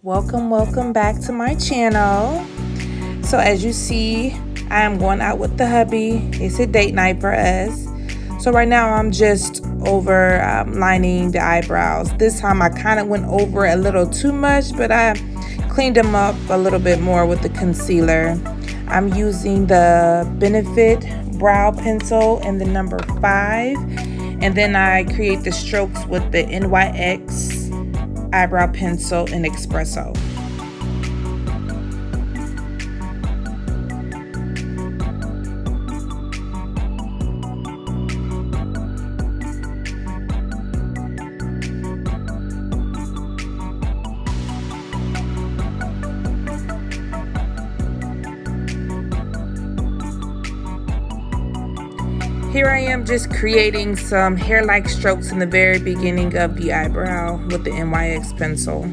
Welcome back to my channel. So as you see, I am going out with the hubby. It's a date night for us. So right now I'm just over lining the eyebrows. This time I kind of went over a little too much, but I cleaned them up a little bit more with the concealer. I'm using the Benefit brow pencil in the number 5, and then I create the strokes with the NYX eyebrow pencil in Espresso. Here I am just creating some hair-like strokes in the very beginning of the eyebrow with the NYX pencil.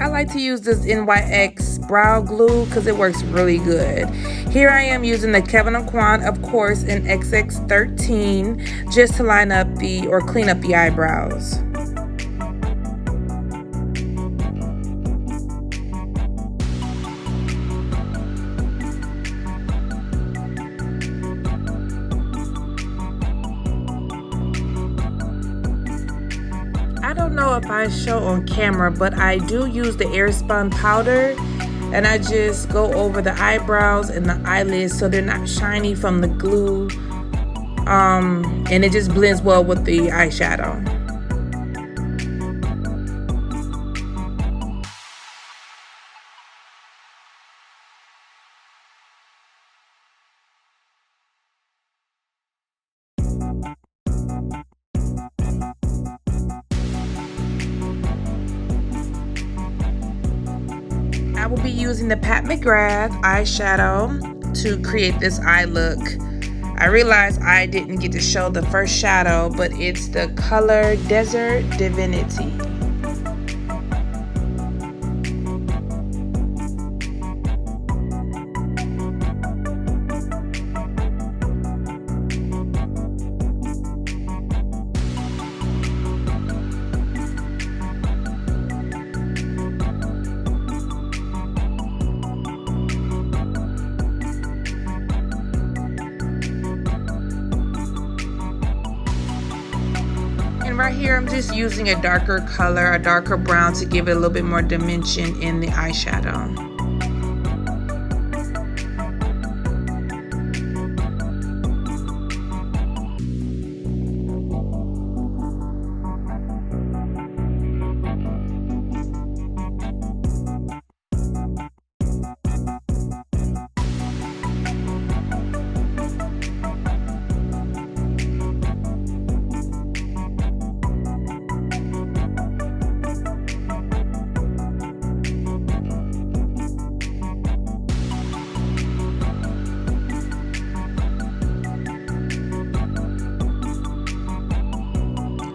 I like to use this NYX brow glue because it works really good. Here I am using the Kevin Kwan, of course, in XX13 just to line up or clean up the eyebrows. I don't know if I show on camera, but I do use the airspun powder, and I just go over the eyebrows and the eyelids so they're not shiny from the glue, and it just blends well with the eyeshadow. I will be using the Pat McGrath eyeshadow to create this eye look. I realized I didn't get to show the first shadow, but it's the color Desert Divinity. And right here, I'm just using a darker color, a darker brown, to give it a little bit more dimension in the eyeshadow.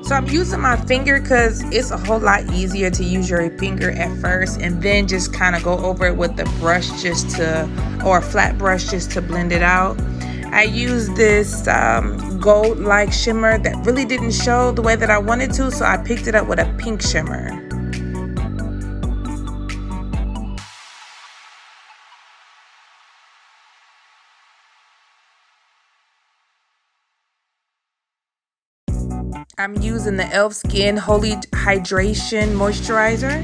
So I'm using my finger because it's a whole lot easier to use your finger at first and then just kind of go over it with the brush or a flat brush just to blend it out. I used this gold-like shimmer that really didn't show the way that I wanted to, so I picked it up with a pink shimmer. I'm using the e.l.f. Skin Holy Hydration Moisturizer.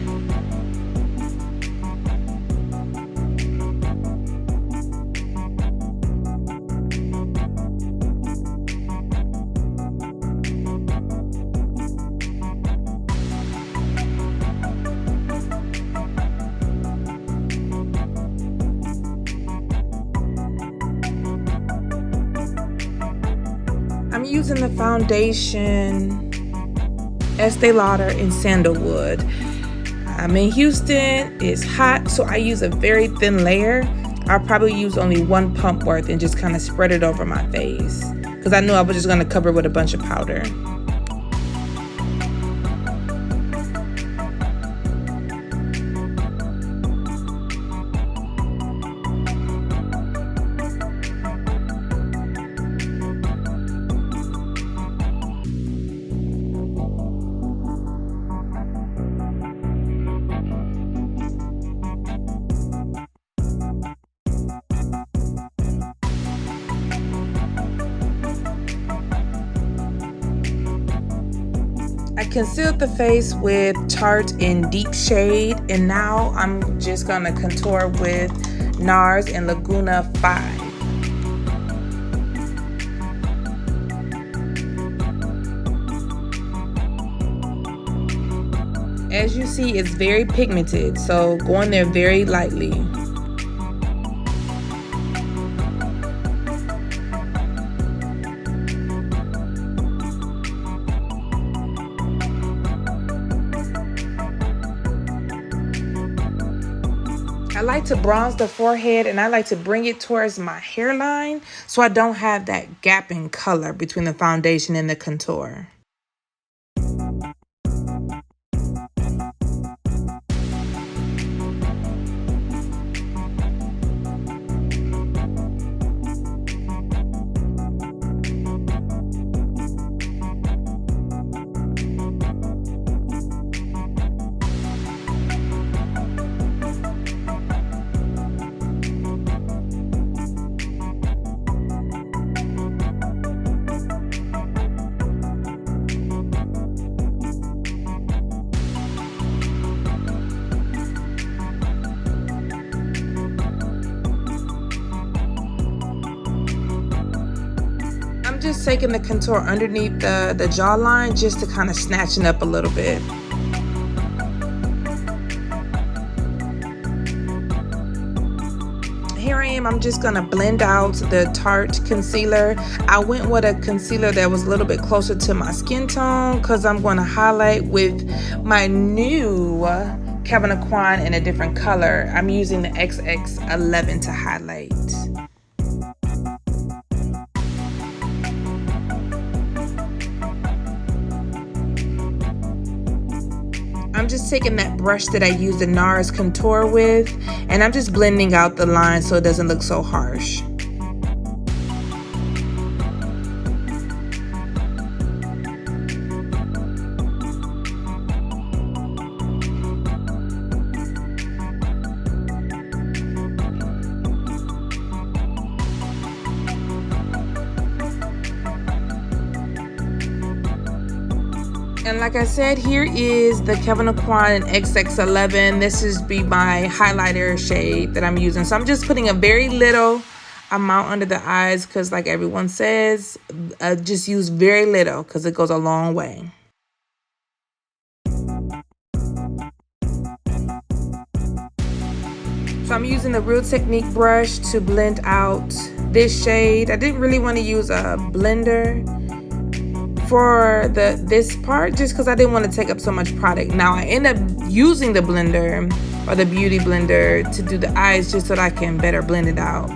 I'm using the foundation Estee Lauder in Sandalwood. I'm in Houston, it's hot, so I use a very thin layer. I'll probably use only one pump worth and just kind of spread it over my face because I knew I was just going to cover it with a bunch of powder. I concealed the face with Tarte in Deep Shade, and now I'm just gonna contour with NARS in Laguna 5. As you see, it's very pigmented, so go in there very lightly. I like to bronze the forehead, and I like to bring it towards my hairline so I don't have that gap in color between the foundation and the contour. I'm just taking the contour underneath the jawline just to kind of snatch it up a little bit. Here I am, I'm just gonna blend out the Tarte concealer. I went with a concealer that was a little bit closer to my skin tone because I'm gonna highlight with my new Kevyn Aucoin in a different color. I'm using the XX11 to highlight. I'm just taking that brush that I used the NARS contour with, and I'm just blending out the line so it doesn't look so harsh. And like I said, here is the Kevyn Aucoin XX11. This is my highlighter shade that I'm using. So I'm just putting a very little amount under the eyes because like everyone says, just use very little because it goes a long way. So I'm using the Real Technique brush to blend out this shade. I didn't really want to use a blender for this part just because I didn't want to take up so much product. Now I end up using the blender or the beauty blender to do the eyes just so that I can better blend it out.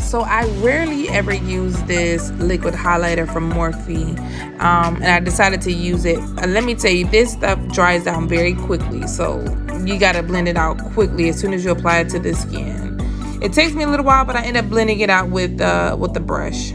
So I rarely ever use this liquid highlighter from Morphe, and I decided to use it. Let me tell you, this stuff dries down very quickly, so you gotta blend it out quickly as soon as you apply it to the skin. It takes me a little while, but I end up blending it out with the brush.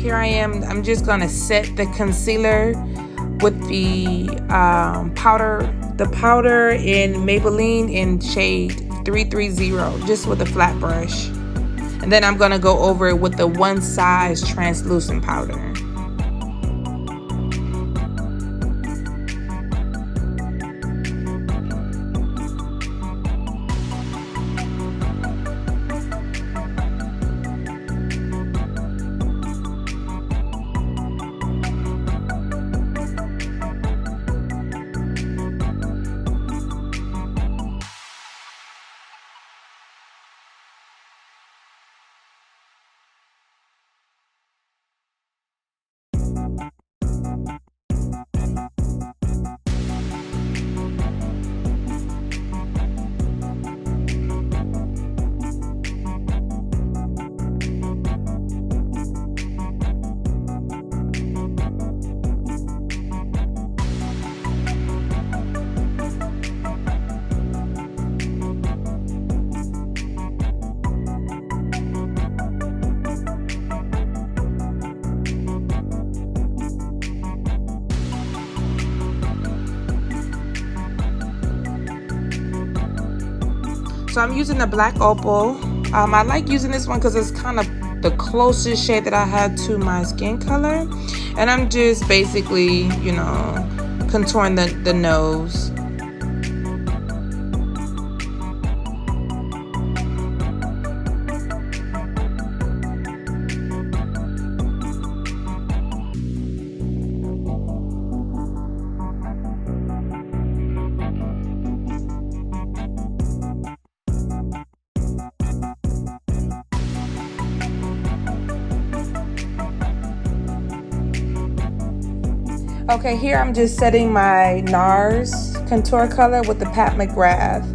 Here I am. I'm just gonna set the concealer with the powder in Maybelline in shade 330, just with a flat brush. And then I'm gonna go over it with the one size translucent powder. I'm using the black opal. I like using this one because it's kind of the closest shade that I had to my skin color. And I'm just basically, contouring the nose. Okay, here I'm just setting my NARS contour color with the Pat McGrath.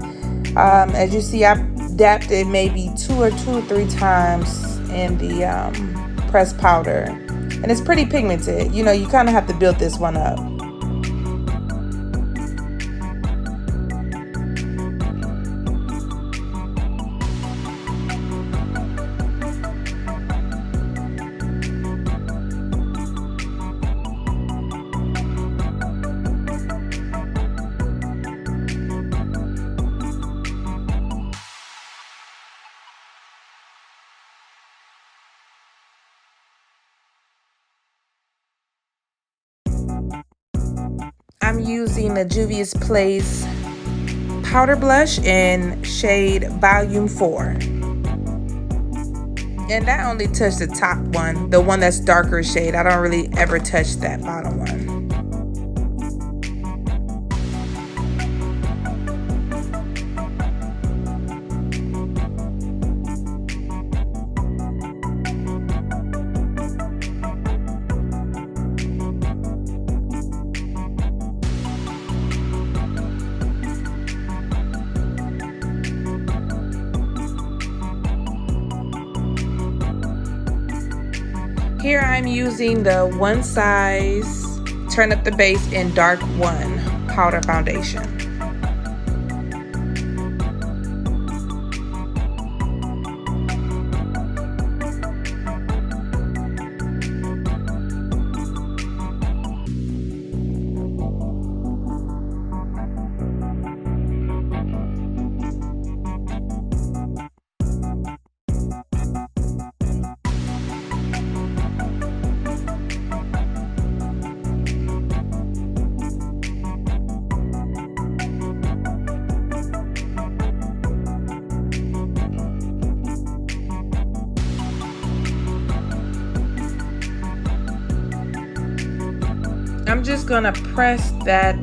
As you see, I've dabbed it maybe two or three times in the pressed powder. And it's pretty pigmented. You kind of have to build this one up. I'm using the Juvia's Place powder blush in shade Volume 4. And I only touch the top one, the one that's darker shade. I don't really ever touch that bottom one. Here I'm using the One Size Turn Up the Base in Dark 1 powder foundation. I'm just gonna press that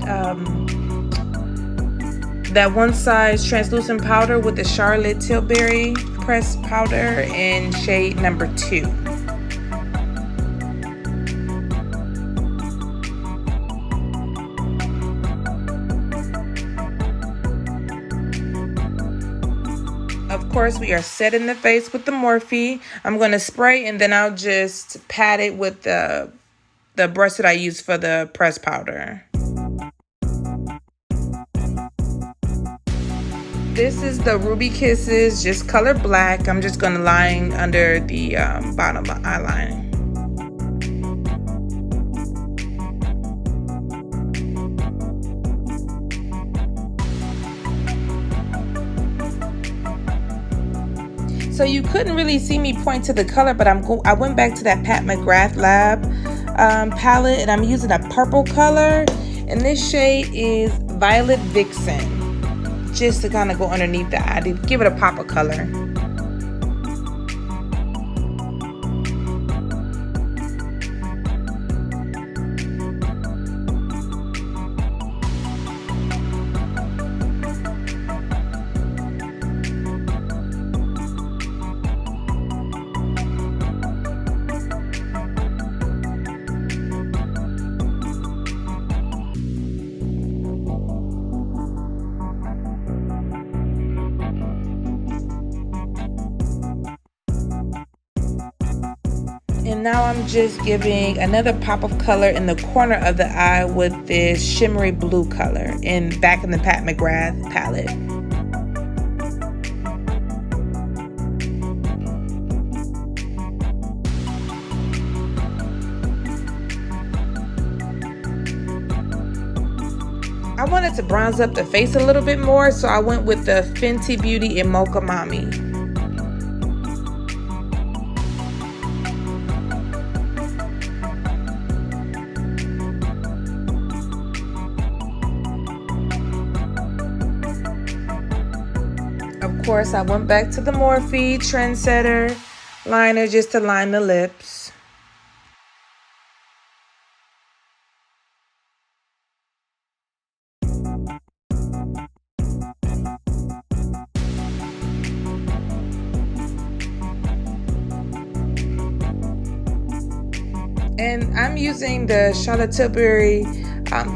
One Size translucent powder with the Charlotte Tilbury pressed powder in shade number 2. Of course, we are setting the face with the Morphe. I'm gonna spray and then I'll just pat it with the brush that I use for the pressed powder. This is the Ruby Kisses, just color black. I'm just gonna line under the bottom eyeline. So you couldn't really see me point to the color, but I went back to that Pat McGrath Lab palette, and I'm using a purple color, and this shade is Violet Vixen, just to kind of go underneath the eye to give it a pop of color. And now I'm just giving another pop of color in the corner of the eye with this shimmery blue color back in the Pat McGrath palette. I I wanted to bronze up the face a little bit more, so I went with the Fenty Beauty in Mocha Mami. Of course, I went back to the Morphe Trendsetter liner just to line the lips. And I'm using the Charlotte Tilbury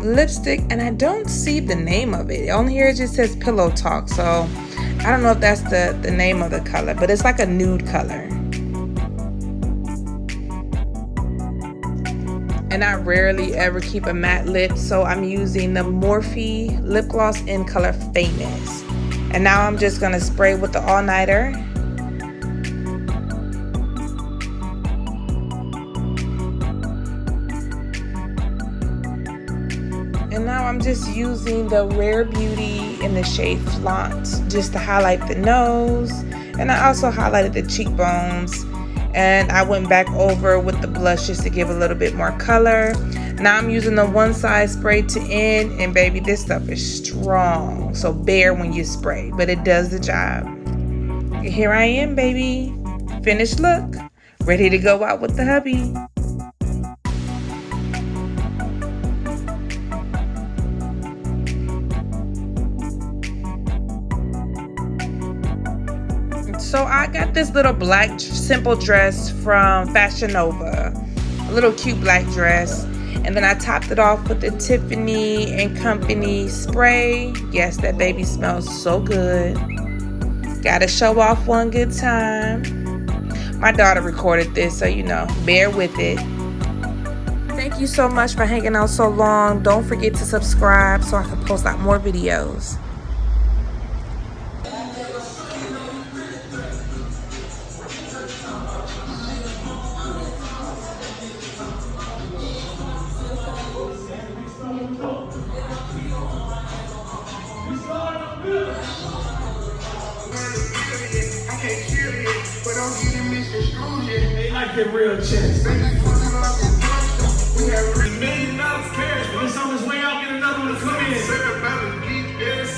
lipstick, and I don't see the name of it. On here it just says Pillow Talk, so I don't know if that's the name of the color, but it's like a nude color. And I rarely ever keep a matte lip, so I'm using the Morphe lip gloss in color Famous. And now I'm just gonna spray with the all-nighter. And now I'm just using the Rare Beauty in the shade Flaunt just to highlight the nose. And I also highlighted the cheekbones. And I went back over with the blush just to give a little bit more color. Now I'm using the One Size Spray to End. And baby, this stuff is strong. So bear when you spray, but it does the job. Here I am, baby. Finished look. Ready to go out with the hubby. So I got this little black simple dress from Fashion Nova, a little cute black dress, and then I topped it off with the Tiffany and Company spray. Yes, that baby smells so good. Gotta show off one good time. My daughter recorded this, so you know, bear with it. Thank you so much for hanging out so long. Don't forget to subscribe so I can post out more videos. They like that real chest. $1 million cash, but it's on his way out. Get another one to come in.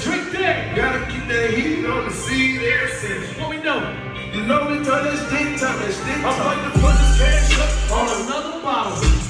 Drink that. Gotta keep that heat on the seat. What we know? You know we turn this dick time. I'm about to put this cash up on another bottle.